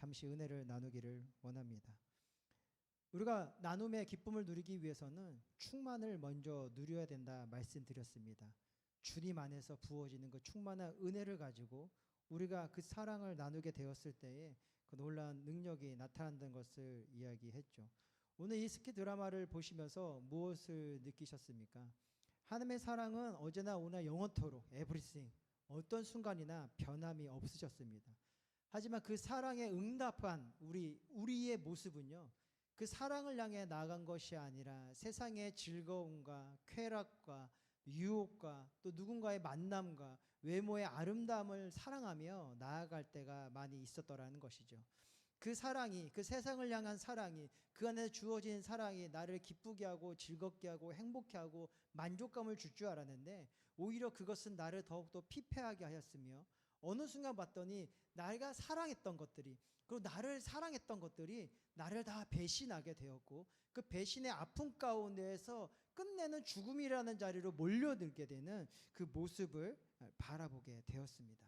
잠시 은혜를 나누기를 원합니다. 우리가 나눔의 기쁨을 누리기 위해서는 충만을 먼저 누려야 된다 말씀드렸습니다. 주님 안에서 부어지는 그 충만한 은혜를 가지고 우리가 그 사랑을 나누게 되었을 때에 그 놀라운 능력이 나타난다는 것을 이야기했죠. 오늘 이 스키 드라마를 보시면서 무엇을 느끼셨습니까? 하나님의 사랑은 어제나 오늘 영원토록 에브리싱, 어떤 순간이나 변함이 없으셨습니다. 하지만 그 사랑에 응답한 우리의 모습은요, 그 사랑을 향해 나아간 것이 아니라 세상의 즐거움과 쾌락과 유혹과 또 누군가의 만남과 외모의 아름다움을 사랑하며 나아갈 때가 많이 있었더라는 것이죠. 그 사랑이, 그 세상을 향한 사랑이, 그 안에 주어진 사랑이 나를 기쁘게 하고 즐겁게 하고 행복해 하고 만족감을 줄 줄 알았는데 오히려 그것은 나를 더욱더 피폐하게 하였으며 어느 순간 봤더니 내가 사랑했던 것들이, 그리고 나를 사랑했던 것들이 나를 다 배신하게 되었고 그 배신의 아픔 가운데에서 끝내는 죽음이라는 자리로 몰려들게 되는 그 모습을 바라보게 되었습니다.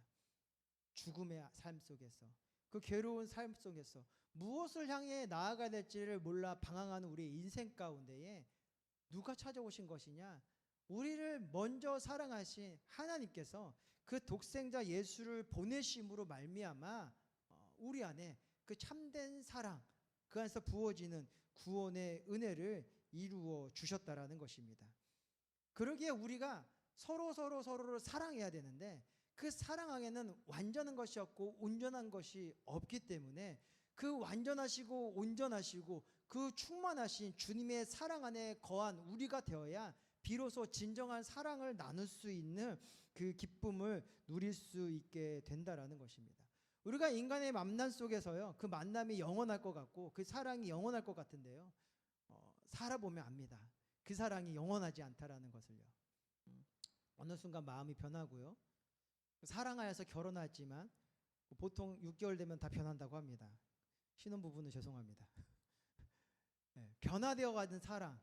죽음의 삶 속에서, 그 괴로운 삶 속에서 무엇을 향해 나아가야 될지를 몰라 방황하는 우리의 인생 가운데에 누가 찾아오신 것이냐? 우리를 먼저 사랑하신 하나님께서 그 독생자 예수를 보내심으로 말미암아 우리 안에 그 참된 사랑, 그 안에서 부어지는 구원의 은혜를 이루어 주셨다라는 것입니다. 그러기에 우리가 서로를 사랑해야 되는데 그 사랑 안에는 완전한 것이 없고 온전한 것이 없기 때문에 그 완전하시고 온전하시고 그 충만하신 주님의 사랑 안에 거한 우리가 되어야 비로소 진정한 사랑을 나눌 수 있는 그 기쁨을 누릴 수 있게 된다라는 것입니다. 우리가 인간의 만남 속에서요, 그 만남이 영원할 것 같고 그 사랑이 영원할 것 같은데요, 살아보면 압니다. 그 사랑이 영원하지 않다라는 것을요. 어느 순간 마음이 변하고요, 사랑하여서 결혼했지만 보통 6개월 되면 다 변한다고 합니다. 신혼부부는 죄송합니다. 네, 변화되어 가는 사랑.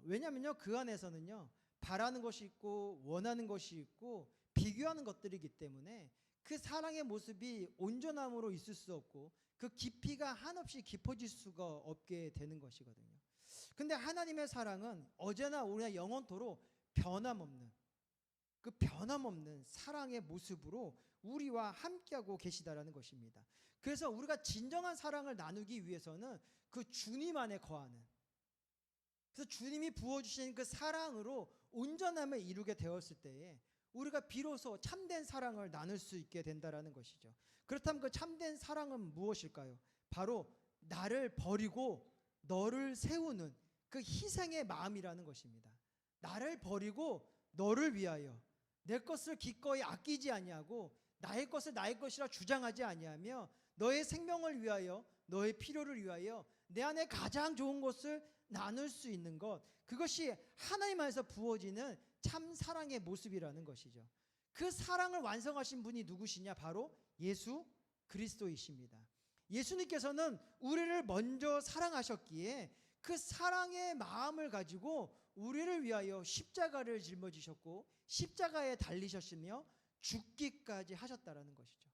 왜냐면요, 그 안에서는요, 바라는 것이 있고 원하는 것이 있고 비교하는 것들이기 때문에 그 사랑의 모습이 온전함으로 있을 수 없고 그 깊이가 한없이 깊어질 수가 없게 되는 것이거든요. 근데 하나님의 사랑은 어제나 오늘 영원토록 변함없는, 그 변함없는 사랑의 모습으로 우리와 함께하고 계시다라는 것입니다. 그래서 우리가 진정한 사랑을 나누기 위해서는 그 주님 안에 거하는, 그래서 주님이 부어주신 그 사랑으로 온전함을 이루게 되었을 때에 우리가 비로소 참된 사랑을 나눌 수 있게 된다라는 것이죠. 그렇다면 그 참된 사랑은 무엇일까요? 바로 나를 버리고 너를 세우는 그 희생의 마음이라는 것입니다. 나를 버리고 너를 위하여 내 것을 기꺼이 아끼지 아니하고 나의 것을 나의 것이라 주장하지 아니하며 너의 생명을 위하여, 너의 필요를 위하여 내 안에 가장 좋은 것을 나눌 수 있는 것, 그것이 하나님 안에서 부어지는 참 사랑의 모습이라는 것이죠. 그 사랑을 완성하신 분이 누구시냐? 바로 예수 그리스도이십니다. 예수님께서는 우리를 먼저 사랑하셨기에 그 사랑의 마음을 가지고 우리를 위하여 십자가를 짊어지셨고 십자가에 달리셨으며 죽기까지 하셨다라는 것이죠.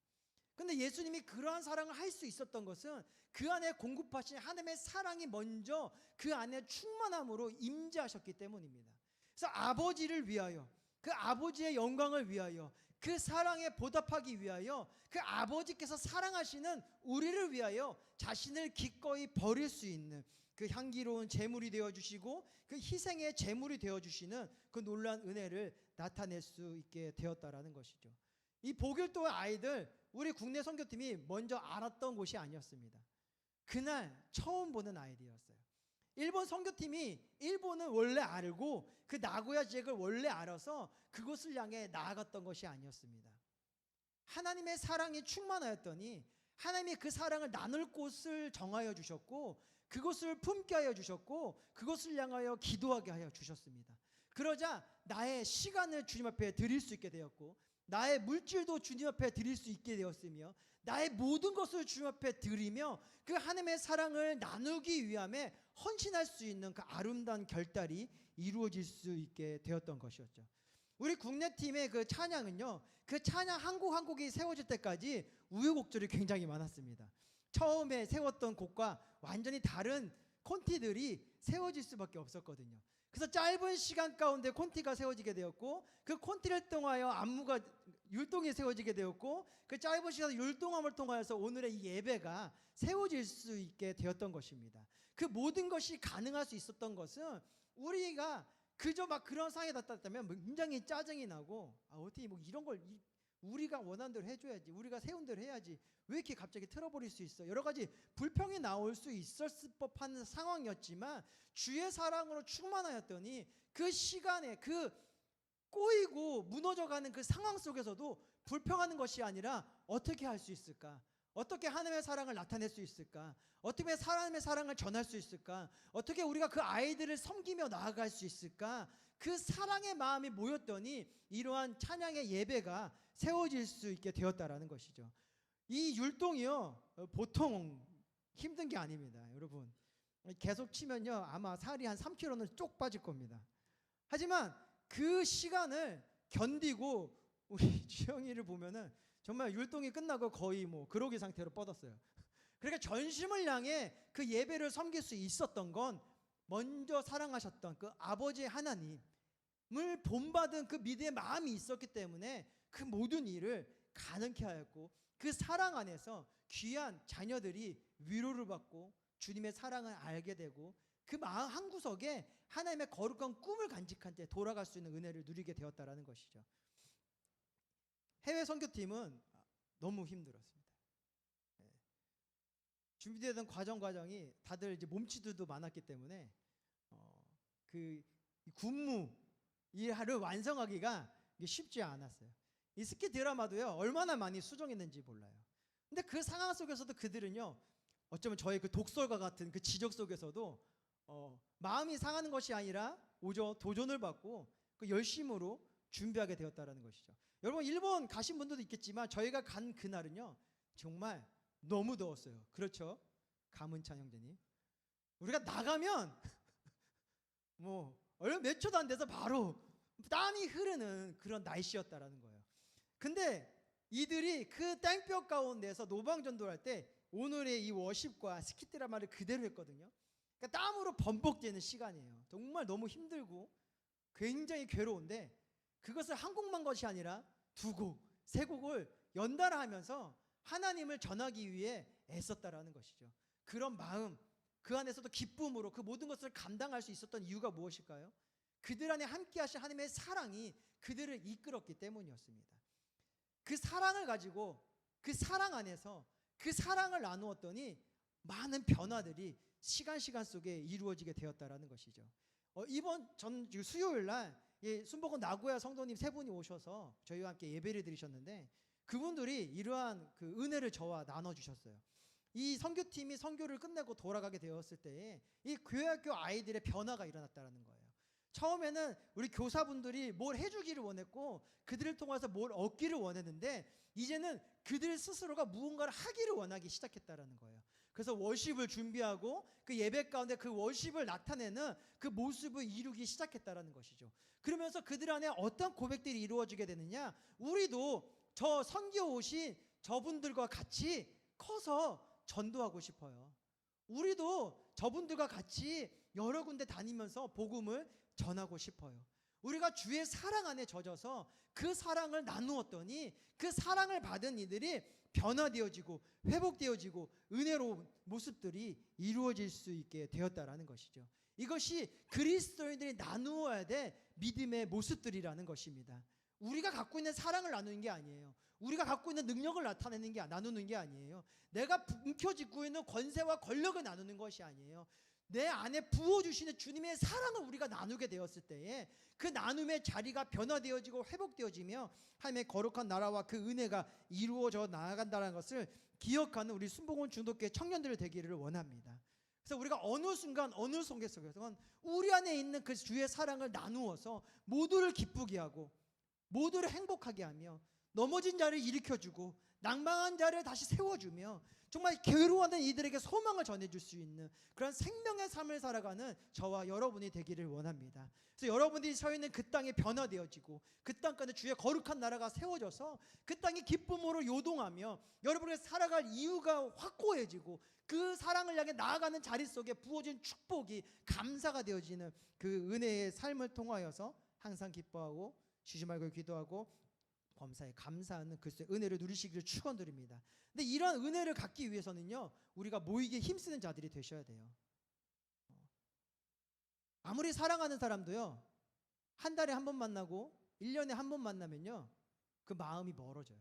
근데 예수님이 그러한 사랑을 할 수 있었던 것은 그 안에 공급하신 하나님의 사랑이 먼저 그 안에 충만함으로 임재하셨기 때문입니다. 그래서 아버지를 위하여, 그 아버지의 영광을 위하여, 그 사랑에 보답하기 위하여 그 아버지께서 사랑하시는 우리를 위하여 자신을 기꺼이 버릴 수 있는 그 향기로운 제물이 되어주시고 그 희생의 제물이 되어주시는 그 놀라운 은혜를 나타낼 수 있게 되었다라는 것이죠. 이 복일도 아이들, 우리 국내 선교팀이 먼저 알았던 곳이 아니었습니다. 그날 처음 보는 아이들이었어요. 일본 선교팀이 일본은 원래 알고 그 나고야 지역을 원래 알아서 그곳을 향해 나아갔던 것이 아니었습니다. 하나님의 사랑이 충만하였더니 하나님이 그 사랑을 나눌 곳을 정하여 주셨고 그곳을 품게 하여 주셨고 그곳을 향하여 기도하게 하여 주셨습니다. 그러자 나의 시간을 주님 앞에 드릴 수 있게 되었고 나의 물질도 주님 앞에 드릴 수 있게 되었으며 나의 모든 것을 주님 앞에 드리며 그 하나님의 사랑을 나누기 위함에 헌신할 수 있는 그 아름다운 결단이 이루어질 수 있게 되었던 것이었죠. 우리 국내팀의 그 찬양은요, 그 찬양 한 곡 한 곡이 세워질 때까지 우여곡절이 굉장히 많았습니다. 처음에 세웠던 곳과 완전히 다른 콘티들이 세워질 수밖에 없었거든요. 그래서 짧은 시간 가운데 콘티가 세워지게 되었고, 그 콘티를 통하여 안무가 율동이 세워지게 되었고, 그 짧은 시간 율동함을 통하여서 오늘의 이 예배가 세워질 수 있게 되었던 것입니다. 그 모든 것이 가능할 수 있었던 것은 우리가 그저 막 그런 상황에 닿았다면 굉장히 짜증이 나고, 어떻게 뭐 이런 걸 우리가 원하는 대로 해줘야지, 우리가 세운 대로 해야지, 왜 이렇게 갑자기 틀어버릴 수 있어, 여러 가지 불평이 나올 수 있었을 법한 상황이었지만, 주의 사랑으로 충만하였더니 그 시간에 그 꼬이고 무너져가는 그 상황 속에서도 불평하는 것이 아니라 어떻게 할 수 있을까, 어떻게 하나님의 사랑을 나타낼 수 있을까, 어떻게 하나님의 사랑을 전할 수 있을까, 어떻게 우리가 그 아이들을 섬기며 나아갈 수 있을까, 그 사랑의 마음이 모였더니 이러한 찬양의 예배가 세워질 수 있게 되었다라는 것이죠. 이 율동이요, 보통 힘든 게 아닙니다. 여러분, 계속 치면요 아마 살이 한 3kg는 쪽 빠질 겁니다. 하지만 그 시간을 견디고 우리 주영이를 보면은 정말 율동이 끝나고 거의 뭐 그러기 상태로 뻗었어요. 그러니까 전심을 향해 그 예배를 섬길 수 있었던 건 먼저 사랑하셨던 그 아버지 하나님을 본받은 그 믿음의 마음이 있었기 때문에 그 모든 일을 가능케 하였고, 그 사랑 안에서 귀한 자녀들이 위로를 받고 주님의 사랑을 알게 되고, 그 마음 한구석에 하나님의 거룩한 꿈을 간직한 채 돌아갈 수 있는 은혜를 누리게 되었다라는 것이죠. 해외 선교팀은 너무 힘들었습니다. 준비되던 과정이 다들 이제 몸치들도 많았기 때문에 그 군무 일을 완성하기가 쉽지 않았어요. 이 스키 드라마도요 얼마나 많이 수정했는지 몰라요. 근데 그 상황 속에서도 그들은요 어쩌면 저의 그 독설과 같은 그 지적 속에서도 마음이 상하는 것이 아니라 오히려 도전을 받고 그 열심으로 준비하게 되었다라는 것이죠. 여러분 일본 가신 분들도 있겠지만 저희가 간 그날은요 정말 너무 더웠어요. 그렇죠? 가문찬 형제님, 우리가 나가면 뭐 얼마 몇 초도 안 돼서 바로 땀이 흐르는 그런 날씨였다라는 거예요. 근데 이들이 그 땡볕 가운데서 노방전도할 때 오늘의 이 워십과 스키 드라마를 그대로 했거든요. 그러니까 땀으로 범벅되는 시간이에요. 정말 너무 힘들고 굉장히 괴로운데, 그것을 한 곡만 것이 아니라 두 곡, 세 곡을 연달아 하면서 하나님을 전하기 위해 애썼다라는 것이죠. 그런 마음, 그 안에서도 기쁨으로 그 모든 것을 감당할 수 있었던 이유가 무엇일까요? 그들 안에 함께 하신 하나님의 사랑이 그들을 이끌었기 때문이었습니다. 그 사랑을 가지고 그 사랑 안에서 그 사랑을 나누었더니 많은 변화들이 시간 속에 이루어지게 되었다라는 것이죠. 이번 전 수요일 날 순복음 나고야 성도님 세 분이 오셔서 저희와 함께 예배를 드리셨는데, 그분들이 이러한 그 은혜를 저와 나눠주셨어요. 이 선교팀이 선교를 끝내고 돌아가게 되었을 때에 이 교회학교 아이들의 변화가 일어났다는 거예요. 처음에는 우리 교사분들이 뭘 해주기를 원했고 그들을 통해서 뭘 얻기를 원했는데, 이제는 그들 스스로가 무언가를 하기를 원하기 시작했다는 거예요. 그래서 워십을 준비하고 그 예배 가운데 그 워십을 나타내는 그 모습을 이루기 시작했다는 것이죠. 그러면서 그들 안에 어떤 고백들이 이루어지게 되느냐, 우리도 저 선교 오신 저분들과 같이 커서 전도하고 싶어요. 우리도 저분들과 같이 여러 군데 다니면서 복음을 전하고 싶어요. 우리가 주의 사랑 안에 젖어서 그 사랑을 나누었더니 그 사랑을 받은 이들이 변화되어지고 회복되어지고 은혜로운 모습들이 이루어질 수 있게 되었다라는 것이죠. 이것이 그리스도인들이 나누어야 될 믿음의 모습들이라는 것입니다. 우리가 갖고 있는 사랑을 나누는 게 아니에요. 우리가 갖고 있는 능력을 나타내는 게 나누는 게 아니에요. 내가 움켜쥐고 있는 권세와 권력을 나누는 것이 아니에요. 내 안에 부어주시는 주님의 사랑을 우리가 나누게 되었을 때에 그 나눔의 자리가 변화되어지고 회복되어지며 하나님의 거룩한 나라와 그 은혜가 이루어져 나아간다는 것을 기억하는 우리 순복음 중독교회 청년들 되기를 원합니다. 그래서 우리가 어느 순간 어느 속에서는 우리 안에 있는 그 주의 사랑을 나누어서 모두를 기쁘게 하고 모두를 행복하게 하며 넘어진 자를 일으켜주고 낭망한 자를 다시 세워주며 정말 괴로워하는 이들에게 소망을 전해줄 수 있는 그런 생명의 삶을 살아가는 저와 여러분이 되기를 원합니다. 그래서 여러분들이 서 있는 그 땅이 변화되어지고 그 땅가운데 주의 거룩한 나라가 세워져서 그 땅이 기쁨으로 요동하며 여러분의 살아갈 이유가 확고해지고 그 사랑을 향해 나아가는 자리 속에 부어진 축복이 감사가 되어지는 그 은혜의 삶을 통하여서 항상 기뻐하고 쉬지 말고 기도하고 범사에 감사하는 그리스도의 은혜를 누리시기를 축원드립니다. 근데 이런 은혜를 갖기 위해서는요, 우리가 모이게 힘쓰는 자들이 되셔야 돼요. 아무리 사랑하는 사람도요, 한 달에 한 번 만나고 1년에 한 번 만나면요, 그 마음이 멀어져요.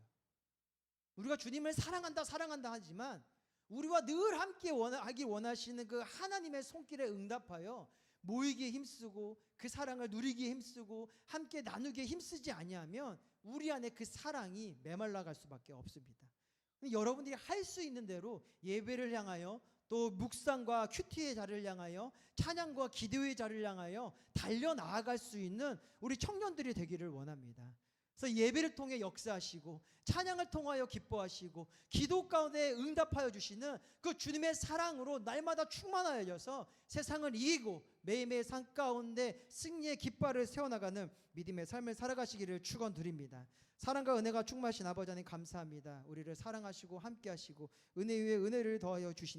우리가 주님을 사랑한다 하지만 우리와 늘 함께 하기 원하시는 그 하나님의 손길에 응답하여 모이기에 힘쓰고 그 사랑을 누리기에 힘쓰고 함께 나누기에 힘쓰지 아니하면 우리 안에 그 사랑이 메말라갈 수밖에 없습니다. 여러분들이 할 수 있는 대로 예배를 향하여 또 묵상과 큐티의 자리를 향하여 찬양과 기도의 자리를 향하여 달려나아갈 수 있는 우리 청년들이 되기를 원합니다. 그래서 예배를 통해 역사하시고 찬양을 통하여 기뻐하시고 기도 가운데 응답하여 주시는 그 주님의 사랑으로 날마다 충만하여져서 세상을 이기고 매일매일 삶 가운데 승리의 깃발을 세워나가는 믿음의 삶을 살아가시기를 축원드립니다. 사랑과 은혜가 충만하신 아버지 하나님 감사합니다. 우리를 사랑하시고 함께하시고 은혜 위에 은혜를 더하여 주신